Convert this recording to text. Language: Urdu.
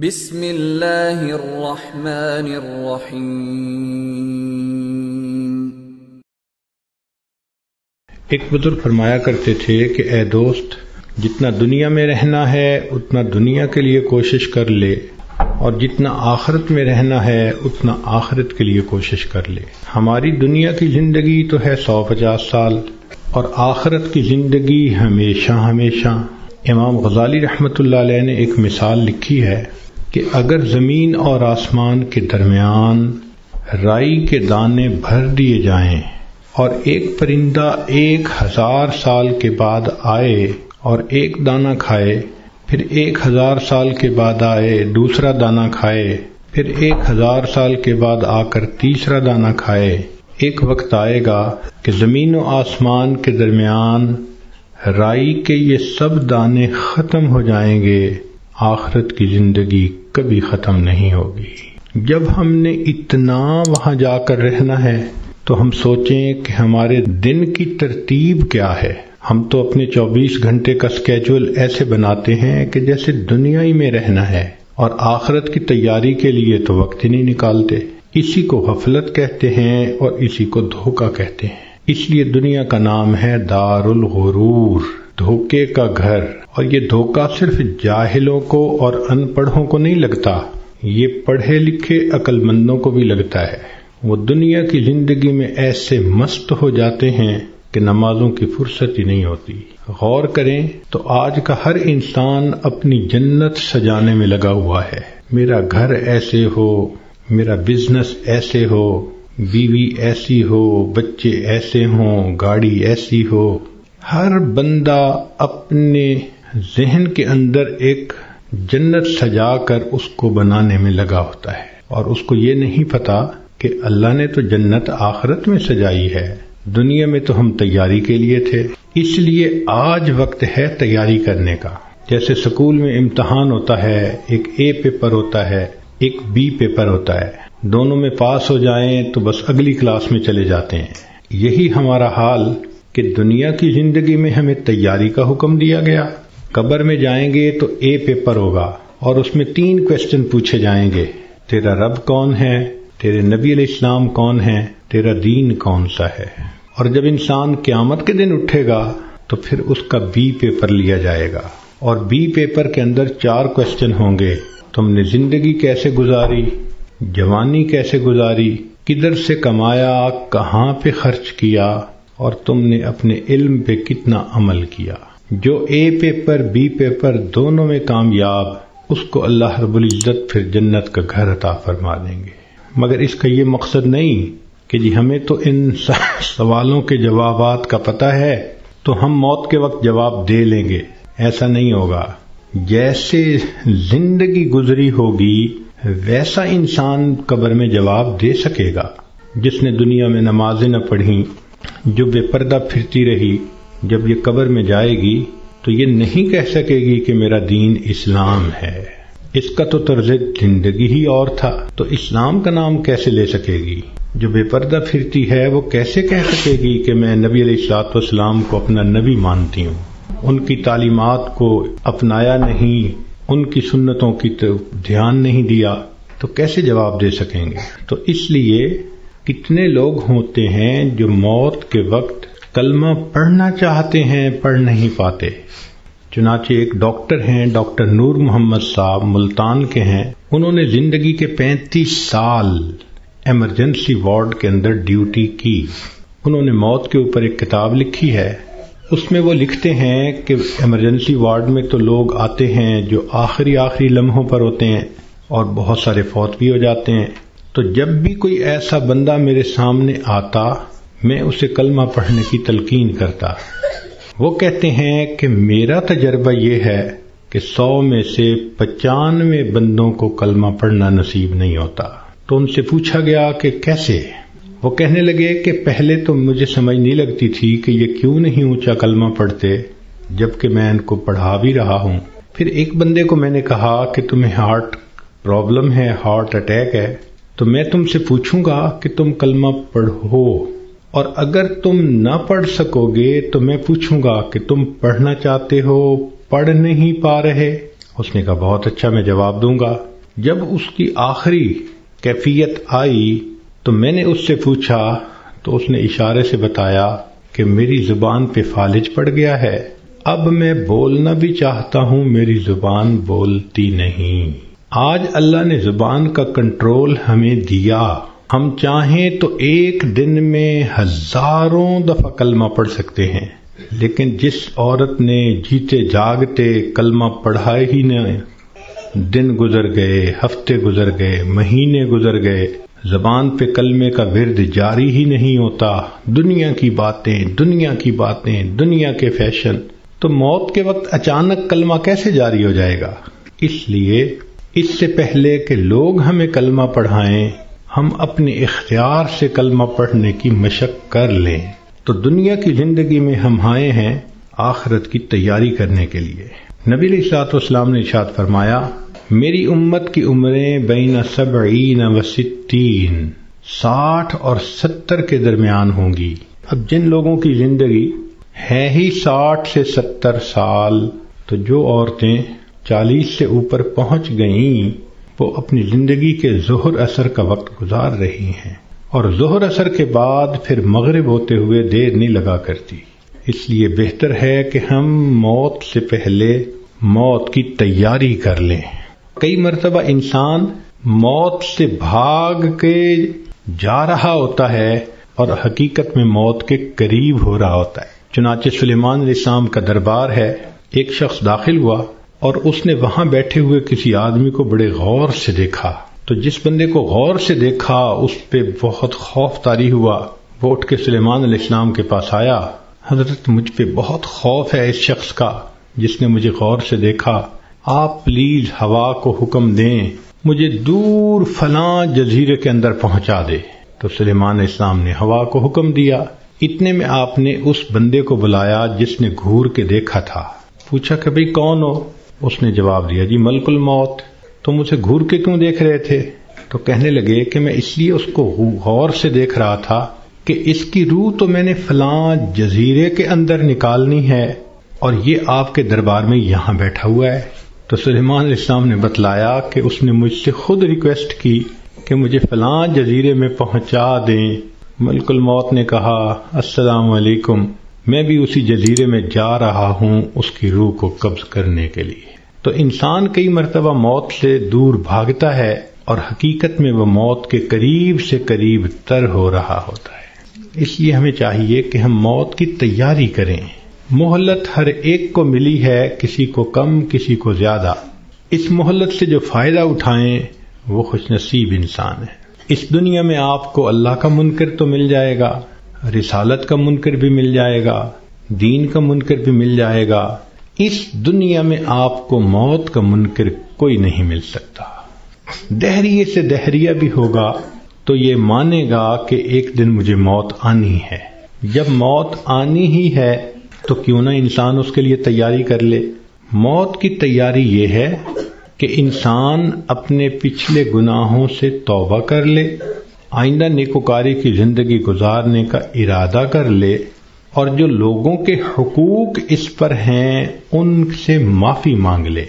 بسم اللہ الرحمن الرحیم۔ ایک بزرگ فرمایا کرتے تھے کہ اے دوست، جتنا دنیا میں رہنا ہے اتنا دنیا کے لیے کوشش کر لے، اور جتنا آخرت میں رہنا ہے اتنا آخرت کے لیے کوشش کر لے۔ ہماری دنیا کی زندگی تو ہے 150 سال، اور آخرت کی زندگی ہمیشہ ہمیشہ۔ امام غزالی رحمۃ اللہ علیہ نے ایک مثال لکھی ہے کہ اگر زمین اور آسمان کے درمیان رائی کے دانے بھر دیے جائیں اور ایک پرندہ 1000 سال کے بعد آئے اور ایک دانہ کھائے، پھر 1000 سال کے بعد آئے دوسرا دانہ کھائے، پھر 1000 سال کے بعد آ کر تیسرا دانہ کھائے، ایک وقت آئے گا کہ زمین و آسمان کے درمیان رائی کے یہ سب دانے ختم ہو جائیں گے، آخرت کی زندگی کبھی ختم نہیں ہوگی۔ جب ہم نے اتنا وہاں جا کر رہنا ہے تو ہم سوچیں کہ ہمارے دن کی ترتیب کیا ہے۔ ہم تو اپنے 24 گھنٹے کا سکیجول ایسے بناتے ہیں کہ جیسے دنیا ہی میں رہنا ہے، اور آخرت کی تیاری کے لیے تو وقت ہی نہیں نکالتے۔ اسی کو غفلت کہتے ہیں اور اسی کو دھوکہ کہتے ہیں۔ اس لیے دنیا کا نام ہے دار الغرور، دھوکے کا گھر۔ اور یہ دھوکہ صرف جاہلوں کو اور ان پڑھوں کو نہیں لگتا، یہ پڑھے لکھے عقل مندوں کو بھی لگتا ہے۔ وہ دنیا کی زندگی میں ایسے مست ہو جاتے ہیں کہ نمازوں کی فرصت ہی نہیں ہوتی۔ غور کریں تو آج کا ہر انسان اپنی جنت سجانے میں لگا ہوا ہے۔ میرا گھر ایسے ہو، میرا بزنس ایسے ہو، بیوی ایسی ہو، بچے ایسے ہوں، گاڑی ایسی ہو۔ ہر بندہ اپنے ذہن کے اندر ایک جنت سجا کر اس کو بنانے میں لگا ہوتا ہے، اور اس کو یہ نہیں پتا کہ اللہ نے تو جنت آخرت میں سجائی ہے، دنیا میں تو ہم تیاری کے لیے تھے۔ اس لیے آج وقت ہے تیاری کرنے کا۔ جیسے سکول میں امتحان ہوتا ہے، ایک اے پیپر ہوتا ہے، ایک بی پیپر ہوتا ہے، دونوں میں پاس ہو جائیں تو بس اگلی کلاس میں چلے جاتے ہیں۔ یہی ہمارا حال کہ دنیا کی زندگی میں ہمیں تیاری کا حکم دیا گیا۔ قبر میں جائیں گے تو اے پیپر ہوگا، اور اس میں 3 کوسچن پوچھے جائیں گے: تیرا رب کون ہے، تیرے نبی علیہ السلام کون ہے، تیرا دین کون سا ہے۔ اور جب انسان قیامت کے دن اٹھے گا تو پھر اس کا بی پیپر لیا جائے گا، اور بی پیپر کے اندر 4 کوسچن ہوں گے: تم نے زندگی کیسے گزاری، جوانی کیسے گزاری، کدھر سے کمایا، کہاں پہ خرچ کیا، اور تم نے اپنے علم پہ کتنا عمل کیا۔ جو اے پیپر بی پیپر دونوں میں کامیاب، اس کو اللہ رب العزت پھر جنت کا گھر عطا فرما دیں گے۔ مگر اس کا یہ مقصد نہیں کہ جی ہمیں تو ان سوالوں کے جوابات کا پتہ ہے تو ہم موت کے وقت جواب دے لیں گے۔ ایسا نہیں ہوگا۔ جیسے زندگی گزری ہوگی ویسا انسان قبر میں جواب دے سکے گا۔ جس نے دنیا میں نمازیں نہ پڑھیں، جو بے پردہ پھرتی رہی، جب یہ قبر میں جائے گی تو یہ نہیں کہہ سکے گی کہ میرا دین اسلام ہے، اس کا تو طرز زندگی ہی اور تھا، تو اسلام کا نام کیسے لے سکے گی؟ جو بے پردہ پھرتی ہے وہ کیسے کہہ سکے گی کہ میں نبی علیہ الصلوۃ والسلام کو اپنا نبی مانتی ہوں؟ ان کی تعلیمات کو اپنایا نہیں، ان کی سنتوں کی دھیان نہیں دیا، تو کیسے جواب دے سکیں گے؟ تو اس لیے کتنے لوگ ہوتے ہیں جو موت کے وقت کلمہ پڑھنا چاہتے ہیں، پڑھ نہیں پاتے۔ چنانچہ ایک ڈاکٹر ہیں، ڈاکٹر نور محمد صاحب، ملتان کے ہیں۔ انہوں نے زندگی کے 35 سال ایمرجنسی وارڈ کے اندر ڈیوٹی کی۔ انہوں نے موت کے اوپر ایک کتاب لکھی ہے۔ اس میں وہ لکھتے ہیں کہ ایمرجنسی وارڈ میں تو لوگ آتے ہیں جو آخری لمحوں پر ہوتے ہیں، اور بہت سارے فوت بھی ہو جاتے ہیں۔ تو جب بھی کوئی ایسا بندہ میرے سامنے آتا، میں اسے کلمہ پڑھنے کی تلقین کرتا۔ وہ کہتے ہیں کہ میرا تجربہ یہ ہے کہ 100 میں سے 95 بندوں کو کلمہ پڑھنا نصیب نہیں ہوتا۔ تو ان سے پوچھا گیا کہ کیسے؟ وہ کہنے لگے کہ پہلے تو مجھے سمجھ نہیں لگتی تھی کہ یہ کیوں نہیں اونچا کلمہ پڑھتے، جبکہ میں ان کو پڑھا بھی رہا ہوں۔ پھر ایک بندے کو میں نے کہا کہ تمہیں ہارٹ پرابلم ہے، ہارٹ اٹیک ہے، تو میں تم سے پوچھوں گا کہ تم کلمہ پڑھو، اور اگر تم نہ پڑھ سکو گے تو میں پوچھوں گا کہ تم پڑھنا چاہتے ہو، پڑھ نہیں پا رہے، اس نے کہا بہت اچھا، میں جواب دوں گا۔ جب اس کی آخری کیفیت آئی تو میں نے اس سے پوچھا تو اس نے اشارے سے بتایا کہ میری زبان پہ فالج پڑ گیا ہے، اب میں بولنا بھی چاہتا ہوں، میری زبان بولتی نہیں۔ آج اللہ نے زبان کا کنٹرول ہمیں دیا، ہم چاہیں تو ایک دن میں ہزاروں دفعہ کلمہ پڑھ سکتے ہیں، لیکن جس عورت نے جیتے جاگتے کلمہ پڑھا ہی نہ، دن گزر گئے، ہفتے گزر گئے، مہینے گزر گئے، زبان پہ کلمے کا ورد جاری ہی نہیں ہوتا، دنیا کی باتیں، دنیا کی باتیں، دنیا کے فیشن، تو موت کے وقت اچانک کلمہ کیسے جاری ہو جائے گا؟ اس لیے اس سے پہلے کہ لوگ ہمیں کلمہ پڑھائیں، ہم اپنے اختیار سے کلمہ پڑھنے کی مشق کر لیں۔ تو دنیا کی زندگی میں ہم آئے ہیں آخرت کی تیاری کرنے کے لیے۔ نبی علیہ الصلوۃ والسلام نے ارشاد فرمایا، میری امت کی عمریں بین 70 و 60، 60 اور 70 کے درمیان ہوں گی۔ اب جن لوگوں کی زندگی ہے ہی 60 سے 70 سال، تو جو عورتیں 40 سے اوپر پہنچ گئیں وہ اپنی زندگی کے ظہر اثر کا وقت گزار رہی ہیں، اور ظہر اثر کے بعد پھر مغرب ہوتے ہوئے دیر نہیں لگا کرتی۔ اس لیے بہتر ہے کہ ہم موت سے پہلے موت کی تیاری کر لیں۔ کئی مرتبہ انسان موت سے بھاگ کے جا رہا ہوتا ہے اور حقیقت میں موت کے قریب ہو رہا ہوتا ہے۔ چنانچہ سلیمان علیہ السلام کا دربار ہے، ایک شخص داخل ہوا اور اس نے وہاں بیٹھے ہوئے کسی آدمی کو بڑے غور سے دیکھا، تو جس بندے کو غور سے دیکھا اس پہ بہت خوف طاری ہوا۔ وہ اٹھ کے سلیمان علیہ السلام کے پاس آیا، حضرت مجھ پہ بہت خوف ہے اس شخص کا جس نے مجھے غور سے دیکھا، آپ پلیز ہوا کو حکم دیں مجھے دور فلاں جزیرے کے اندر پہنچا دے۔ تو سلیمان علیہ السلام نے ہوا کو حکم دیا۔ اتنے میں آپ نے اس بندے کو بلایا جس نے گھور کے دیکھا تھا، پوچھا کہ بھئی کون ہو؟ اس نے جواب دیا، جی ملک الموت۔ تم اسے گھور کے کیوں دیکھ رہے تھے؟ تو کہنے لگے کہ میں اس لیے اس کو غور سے دیکھ رہا تھا کہ اس کی روح تو میں نے فلاں جزیرے کے اندر نکالنی ہے اور یہ آپ کے دربار میں یہاں بیٹھا ہوا ہے۔ تو سلیمان علیہ السلام نے بتلایا کہ اس نے مجھ سے خود ریکویسٹ کی کہ مجھے فلاں جزیرے میں پہنچا دیں۔ ملک الموت نے کہا، السلام علیکم، میں بھی اسی جزیرے میں جا رہا ہوں اس کی روح کو قبض کرنے کے لیے۔ تو انسان کئی مرتبہ موت سے دور بھاگتا ہے اور حقیقت میں وہ موت کے قریب سے قریب تر ہو رہا ہوتا ہے۔ اس لیے ہمیں چاہیے کہ ہم موت کی تیاری کریں۔ مہلت ہر ایک کو ملی ہے، کسی کو کم کسی کو زیادہ۔ اس مہلت سے جو فائدہ اٹھائیں وہ خوش نصیب انسان ہے۔ اس دنیا میں آپ کو اللہ کا منکر تو مل جائے گا، رسالت کا منکر بھی مل جائے گا، دین کا منکر بھی مل جائے گا۔ اس دنیا میں آپ کو موت کا منکر کوئی نہیں مل سکتا۔ دہریے سے دہریہ بھی ہوگا تو یہ مانے گا کہ ایک دن مجھے موت آنی ہے۔ جب موت آنی ہی ہے تو کیوں نہ انسان اس کے لیے تیاری کر لے۔ موت کی تیاری یہ ہے کہ انسان اپنے پچھلے گناہوں سے توبہ کر لے، آئندہ نیکوکاری کی زندگی گزارنے کا ارادہ کر لے، اور جو لوگوں کے حقوق اس پر ہیں ان سے معافی مانگ لے۔